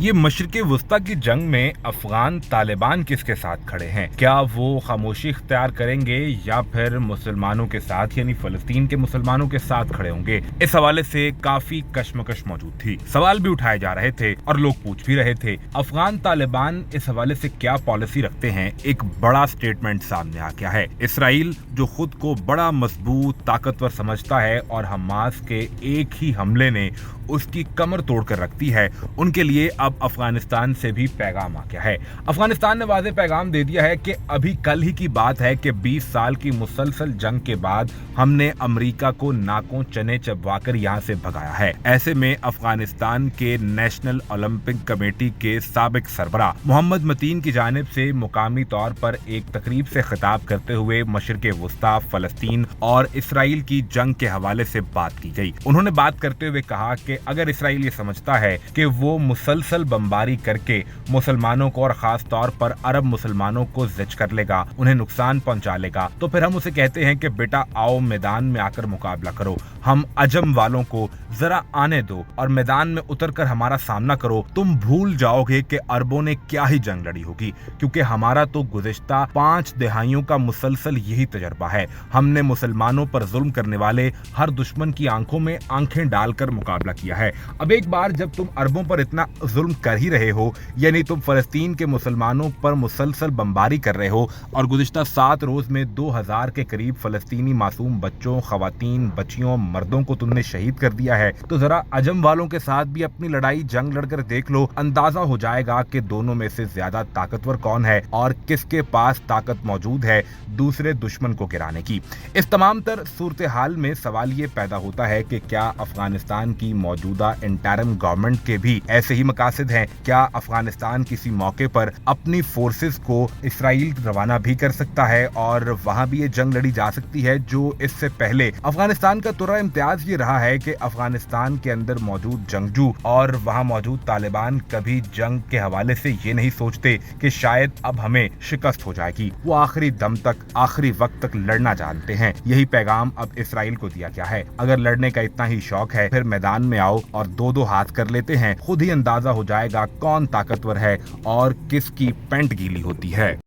ये मशरिक़ वस्ता की जंग में अफगान तालिबान किसके साथ खड़े हैं? क्या वो खामोशी इख्तियार करेंगे या फिर मुसलमानों के साथ यानी फलस्तीन के मुसलमानों के साथ खड़े होंगे? इस हवाले से काफी कशमकश मौजूद थी, सवाल भी उठाए जा रहे थे और लोग पूछ भी रहे थे। अफगान तालिबान इस हवाले से क्या पॉलिसी रखते हैं, एक बड़ा स्टेटमेंट सामने आ गया है। इसराइल जो खुद को बड़ा मजबूत ताकतवर समझता है और हमास के एक ही हमले ने उसकी कमर तोड़कर रखती है, उनके लिए अब अफगानिस्तान से भी पैगाम आ गया है। अफगानिस्तान ने वाज़ेह पैगाम दे दिया है कि अभी कल ही की बात है कि 20 साल की मुसलसल जंग के बाद हमने अमेरिका को नाकों चने चबवाकर यहां से भगाया है। ऐसे में अफगानिस्तान के नेशनल ओलंपिक कमेटी के साबिक सरबराह मोहम्मद मतीन की जानिब से मुकामी तौर पर एक तकरीब से खिताब करते हुए मशरिक़ वस्ता, फलस्तीन और इसराइल की जंग के हवाले से बात की गई। उन्होंने बात करते हुए कहा कि अगर इसराइल ये समझता है कि वो मुसलसल बमबारी करके मुसलमानों को और खास तौर पर अरब मुसलमानों को ज़िच कर लेगा, उन्हें नुकसान पहुंचा लेगा, तो फिर हम उसे कहते हैं कि बेटा आओ मैदान में आकर मुकाबला करो, हम अजम वालों को जरा आने दो और मैदान में उतर कर हमारा सामना करो। तुम भूल जाओगे कि अरबों ने क्या ही जंग लड़ी होगी, क्योंकि हमारा तो गुज़िश्ता 5 दहाइयों का मुसलसल यही तजर्बा है। हमने मुसलमानों पर जुल्म करने वाले हर दुश्मन की आंखों में आंखें डालकर मुकाबला किया है। अब एक बार जब तुम अरबों पर इतना जुल्म कर ही रहे हो, यानी तुम फलस्तीन के मुसलमानों पर मुसलसल बमबारी कर रहे हो और गुज़िश्ता 7 रोज में 2000 के करीब फलस्तीनी मासूम बच्चों, खवातीन, बच्चियों, मर्दों को तुमने शहीद कर दिया है, तो जरा अजम वालों के साथ भी अपनी लड़ाई जंग लड़कर देख लो। अंदाजा हो जाएगा कि दोनों में से ज्यादा ताकतवर कौन है और किसके पास ताकत मौजूद है दूसरे दुश्मन को गिराने की। इस तमाम तर सूरत हाल में सवाल ये पैदा होता है कि क्या अफगानिस्तान की मौजूदा इंटरिम गवर्नमेंट के भी ऐसे ही मकासद हैं? क्या अफगानिस्तान किसी मौके पर अपनी फोर्सेस को इसराइल रवाना भी कर सकता है और वहां भी ये जंग लड़ी जा सकती है जो इससे पहले? अफगानिस्तान का तुर्रा इम्तियाज ये रहा है कि अफगानिस्तान के अंदर मौजूद जंगजू और वहां मौजूद तालिबान कभी जंग के हवाले से ये नहीं सोचते कि शायद अब हमें शिकस्त हो जाएगी। वो आखिरी दम तक, आखिरी वक्त तक लड़ना जानते हैं। यही पैगाम अब इसराइल को दिया गया है। अगर लड़ने का इतना ही शौक है, फिर मैदान में आओ और दो हाथ कर लेते हैं। खुद ही अंदाजा हो जाएगा कौन ताकतवर है और किसकी पैंट गीली होती है।